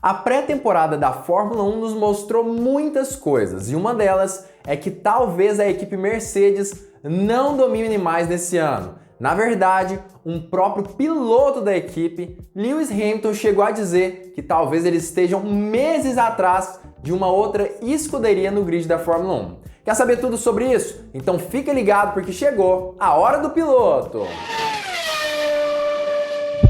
A pré-temporada da Fórmula 1 nos mostrou muitas coisas, e uma delas é que talvez a equipe Mercedes não domine mais nesse ano. Na verdade, um próprio piloto da equipe, Lewis Hamilton, chegou a dizer que talvez eles estejam meses atrás de uma outra escuderia no grid da Fórmula 1. Quer saber tudo sobre isso? Então fica ligado porque chegou a hora do piloto!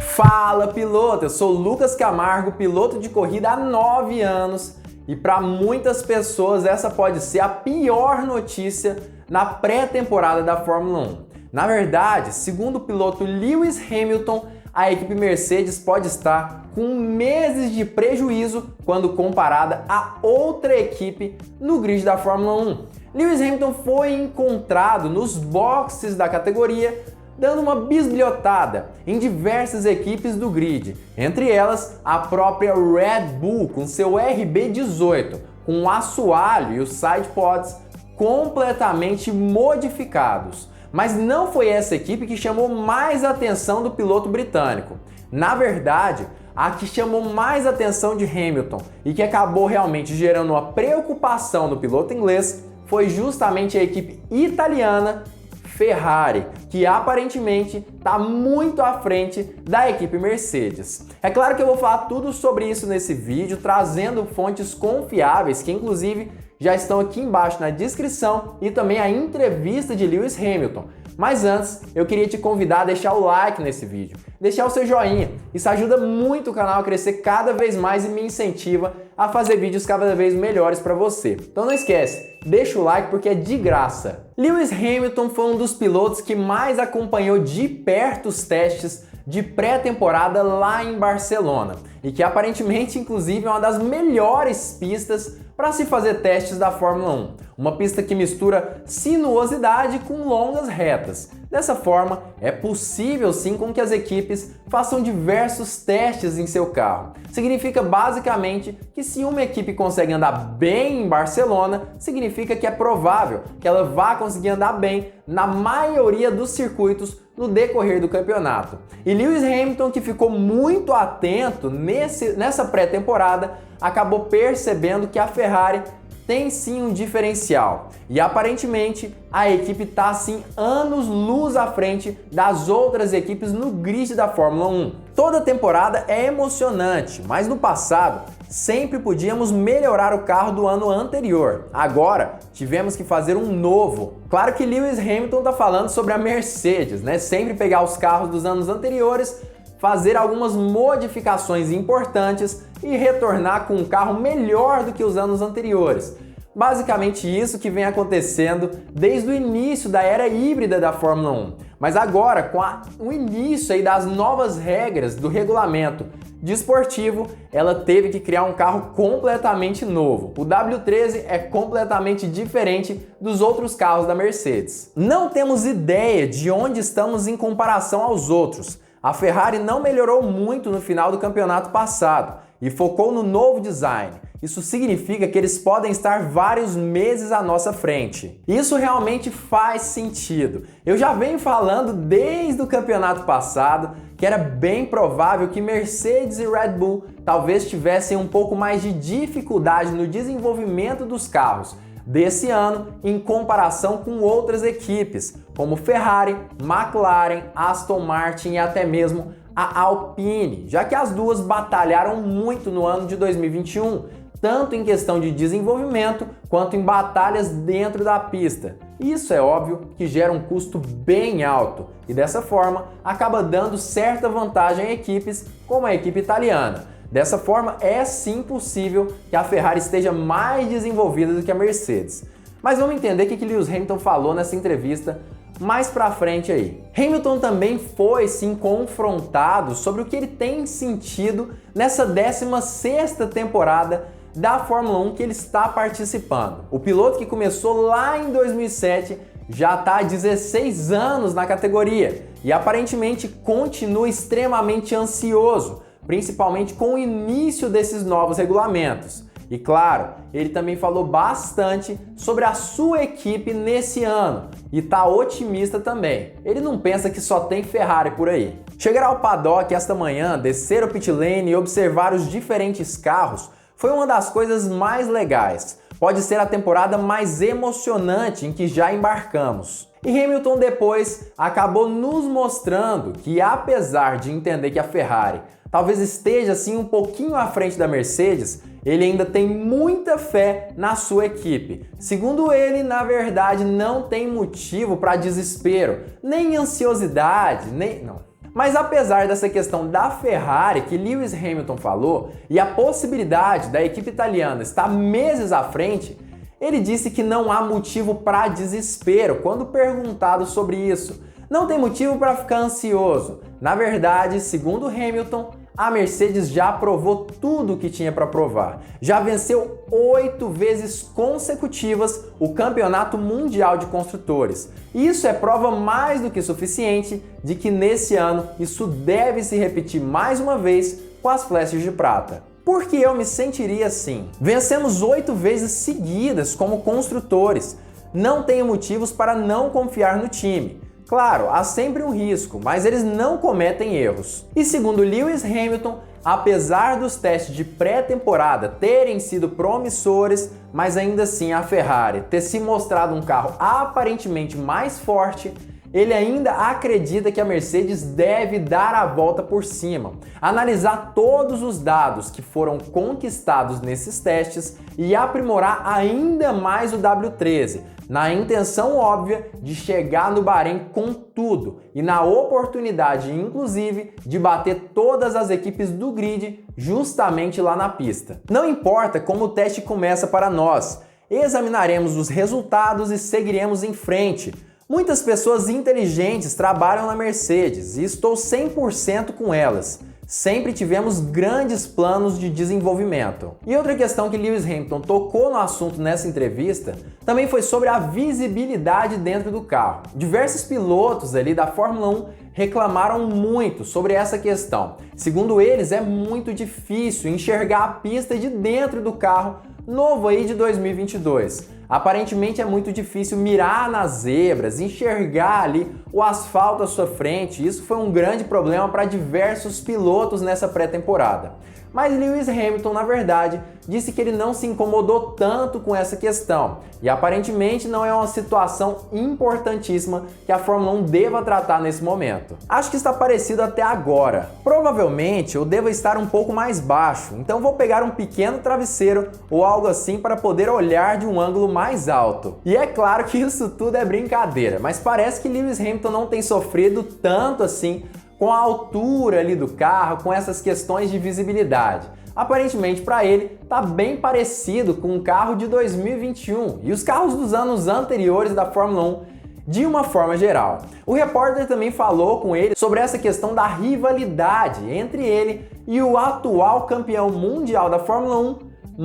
Fala, piloto! Eu sou Lucas Camargo, piloto de corrida há 9 anos, e para muitas pessoas essa pode ser a pior notícia na pré-temporada da Fórmula 1. Na verdade, segundo o piloto Lewis Hamilton, a equipe Mercedes pode estar com meses de prejuízo quando comparada a outra equipe no grid da Fórmula 1. Lewis Hamilton foi encontrado nos boxes da categoria dando uma bisbilhotada em diversas equipes do grid, entre elas a própria Red Bull com seu RB18, com o assoalho e os sidepods completamente modificados. Mas não foi essa equipe que chamou mais a atenção do piloto britânico. Na verdade, a que chamou mais a atenção de Hamilton e que acabou realmente gerando uma preocupação no piloto inglês foi justamente a equipe italiana Ferrari, que aparentemente está muito à frente da equipe Mercedes. É claro que eu vou falar tudo sobre isso nesse vídeo, trazendo fontes confiáveis, que inclusive já estão aqui embaixo na descrição, e também a entrevista de Lewis Hamilton. Mas antes, eu queria te convidar a deixar o like nesse vídeo, deixar o seu joinha. Isso ajuda muito o canal a crescer cada vez mais e me incentiva a fazer vídeos cada vez melhores para você. Então não esquece, deixa o like porque é de graça. Lewis Hamilton foi um dos pilotos que mais acompanhou de perto os testes de pré-temporada lá em Barcelona, e que aparentemente, inclusive, é uma das melhores pistas para se fazer testes da Fórmula 1. Uma pista que mistura sinuosidade com longas retas. Dessa forma, é possível sim com que as equipes façam diversos testes em seu carro. Significa basicamente que se uma equipe consegue andar bem em Barcelona, significa que é provável que ela vá conseguir andar bem na maioria dos circuitos no decorrer do campeonato. E Lewis Hamilton, que ficou muito atento nessa pré-temporada, acabou percebendo que a Ferrari tem sim um diferencial. E aparentemente a equipe está assim anos-luz à frente das outras equipes no grid da Fórmula 1. Toda temporada é emocionante, mas no passado sempre podíamos melhorar o carro do ano anterior. Agora tivemos que fazer um novo. Claro que Lewis Hamilton está falando sobre a Mercedes, né? Sempre pegar os carros dos anos anteriores, fazer algumas modificações importantes e retornar com um carro melhor do que os anos anteriores. Basicamente isso que vem acontecendo desde o início da era híbrida da Fórmula 1. Mas agora, com o início aí das novas regras do regulamento desportivo, ela teve que criar um carro completamente novo. O W13 é completamente diferente dos outros carros da Mercedes. Não temos ideia de onde estamos em comparação aos outros. A Ferrari não melhorou muito no final do campeonato passado e focou no novo design. Isso significa que eles podem estar vários meses à nossa frente. Isso realmente faz sentido. Eu já venho falando desde o campeonato passado que era bem provável que Mercedes e Red Bull talvez tivessem um pouco mais de dificuldade no desenvolvimento dos carros desse ano em comparação com outras equipes, como Ferrari, McLaren, Aston Martin e até mesmo a Alpine, já que as duas batalharam muito no ano de 2021, tanto em questão de desenvolvimento quanto em batalhas dentro da pista. Isso é óbvio que gera um custo bem alto e dessa forma acaba dando certa vantagem a equipes como a equipe italiana. Dessa forma, é sim possível que a Ferrari esteja mais desenvolvida do que a Mercedes. Mas vamos entender o que Lewis Hamilton falou nessa entrevista mais pra frente aí. Hamilton também foi sim confrontado sobre o que ele tem sentido nessa 16ª temporada da Fórmula 1 que ele está participando. O piloto que começou lá em 2007 já está há 16 anos na categoria e aparentemente continua extremamente ansioso, principalmente com o início desses novos regulamentos. E claro, ele também falou bastante sobre a sua equipe nesse ano e está otimista também. Ele não pensa que só tem Ferrari por aí. Chegar ao paddock esta manhã, descer o pit lane e observar os diferentes carros foi uma das coisas mais legais. Pode ser a temporada mais emocionante em que já embarcamos. E Hamilton depois acabou nos mostrando que, apesar de entender que a Ferrari talvez esteja assim um pouquinho à frente da Mercedes, ele ainda tem muita fé na sua equipe. Segundo ele, na verdade, não tem motivo para desespero, nem ansiosidade, não. Mas apesar dessa questão da Ferrari que Lewis Hamilton falou e a possibilidade da equipe italiana estar meses à frente, ele disse que não há motivo para desespero quando perguntado sobre isso. Não tem motivo para ficar ansioso. Na verdade, segundo Hamilton, a Mercedes já provou tudo o que tinha para provar. Já venceu 8 vezes consecutivas o Campeonato Mundial de Construtores. E isso é prova mais do que suficiente de que nesse ano isso deve se repetir mais uma vez com as flechas de prata. Por que eu me sentiria assim? Vencemos 8 vezes seguidas como construtores. Não tenho motivos para não confiar no time. Claro, há sempre um risco, mas eles não cometem erros. E segundo Lewis Hamilton, apesar dos testes de pré-temporada terem sido promissores, mas ainda assim a Ferrari ter se mostrado um carro aparentemente mais forte, ele ainda acredita que a Mercedes deve dar a volta por cima, analisar todos os dados que foram conquistados nesses testes e aprimorar ainda mais o W13, na intenção óbvia de chegar no Bahrein com tudo e na oportunidade, inclusive, de bater todas as equipes do grid justamente lá na pista. Não importa como o teste começa para nós, examinaremos os resultados e seguiremos em frente. Muitas pessoas inteligentes trabalham na Mercedes e estou 100% com elas. Sempre tivemos grandes planos de desenvolvimento. E outra questão que Lewis Hamilton tocou no assunto nessa entrevista também foi sobre a visibilidade dentro do carro. Diversos pilotos ali da Fórmula 1 reclamaram muito sobre essa questão. Segundo eles, é muito difícil enxergar a pista de dentro do carro novo aí de 2022. Aparentemente é muito difícil mirar nas zebras, enxergar ali o asfalto à sua frente. Isso foi um grande problema para diversos pilotos nessa pré-temporada. Mas Lewis Hamilton, na verdade, disse que ele não se incomodou tanto com essa questão e aparentemente não é uma situação importantíssima que a Fórmula 1 deva tratar nesse momento. Acho que está parecido até agora. Provavelmente eu devo estar um pouco mais baixo, então vou pegar um pequeno travesseiro ou algo assim para poder olhar de um ângulo mais alto. E é claro que isso tudo é brincadeira, mas parece que Lewis Hamilton não tem sofrido tanto assim com a altura ali do carro, com essas questões de visibilidade. Aparentemente para ele tá bem parecido com um carro de 2021 e os carros dos anos anteriores da Fórmula 1 de uma forma geral. O repórter também falou com ele sobre essa questão da rivalidade entre ele e o atual campeão mundial da Fórmula 1,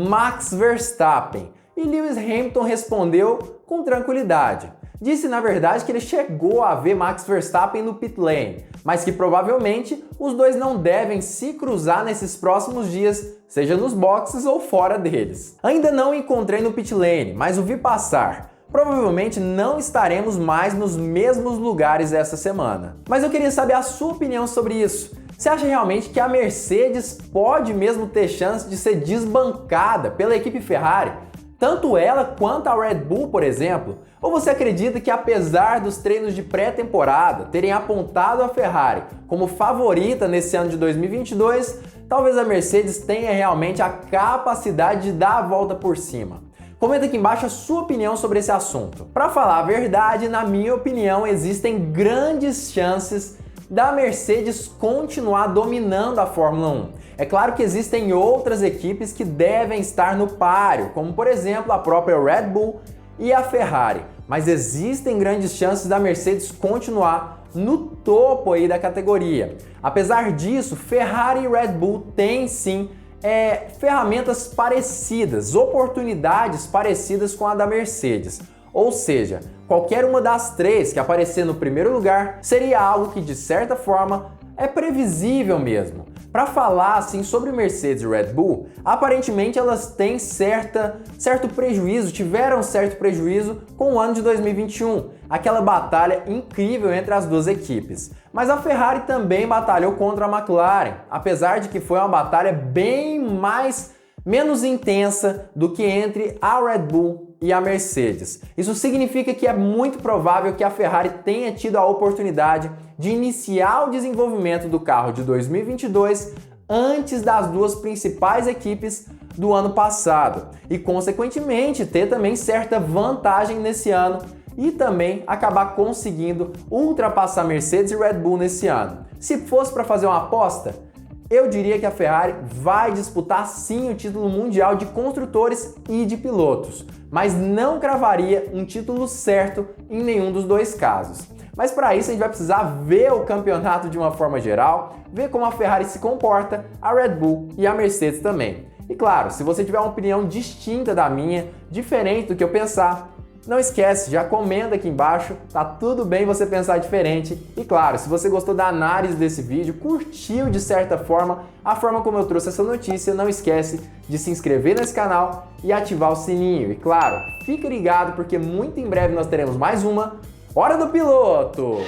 Max Verstappen. E Lewis Hamilton respondeu com tranquilidade. Disse, na verdade, que ele chegou a ver Max Verstappen no pit lane, mas que provavelmente os dois não devem se cruzar nesses próximos dias, seja nos boxes ou fora deles. Ainda não o encontrei no pit lane, mas o vi passar. Provavelmente não estaremos mais nos mesmos lugares essa semana. Mas eu queria saber a sua opinião sobre isso. Você acha realmente que a Mercedes pode mesmo ter chance de ser desbancada pela equipe Ferrari? Tanto ela quanto a Red Bull, por exemplo? Ou você acredita que apesar dos treinos de pré-temporada terem apontado a Ferrari como favorita nesse ano de 2022, talvez a Mercedes tenha realmente a capacidade de dar a volta por cima? Comenta aqui embaixo a sua opinião sobre esse assunto. Para falar a verdade, na minha opinião, existem grandes chances da Mercedes continuar dominando a Fórmula 1. É claro que existem outras equipes que devem estar no páreo, como por exemplo a própria Red Bull e a Ferrari, mas existem grandes chances da Mercedes continuar no topo aí da categoria. Apesar disso, Ferrari e Red Bull têm sim ferramentas parecidas, oportunidades parecidas com a da Mercedes. Ou seja, qualquer uma das três que aparecer no primeiro lugar seria algo que de certa forma é previsível mesmo. Para falar assim sobre Mercedes e Red Bull, aparentemente elas têm certo prejuízo, tiveram certo prejuízo com o ano de 2021, aquela batalha incrível entre as duas equipes. Mas a Ferrari também batalhou contra a McLaren, apesar de que foi uma batalha bem menos intensa do que entre a Red Bull e a Mercedes. Isso significa que é muito provável que a Ferrari tenha tido a oportunidade de iniciar o desenvolvimento do carro de 2022 antes das duas principais equipes do ano passado e, consequentemente, ter também certa vantagem nesse ano e também acabar conseguindo ultrapassar Mercedes e Red Bull nesse ano. Se fosse para fazer uma aposta, eu diria que a Ferrari vai disputar sim o título mundial de construtores e de pilotos, mas não cravaria um título certo em nenhum dos dois casos. Mas para isso a gente vai precisar ver o campeonato de uma forma geral, ver como a Ferrari se comporta, a Red Bull e a Mercedes também. E claro, se você tiver uma opinião distinta da minha, diferente do que eu pensar, não esquece, já comenta aqui embaixo, tá tudo bem você pensar diferente. E claro, se você gostou da análise desse vídeo, curtiu de certa forma a forma como eu trouxe essa notícia, não esquece de se inscrever nesse canal e ativar o sininho. E claro, fique ligado porque muito em breve nós teremos mais uma Hora do Piloto!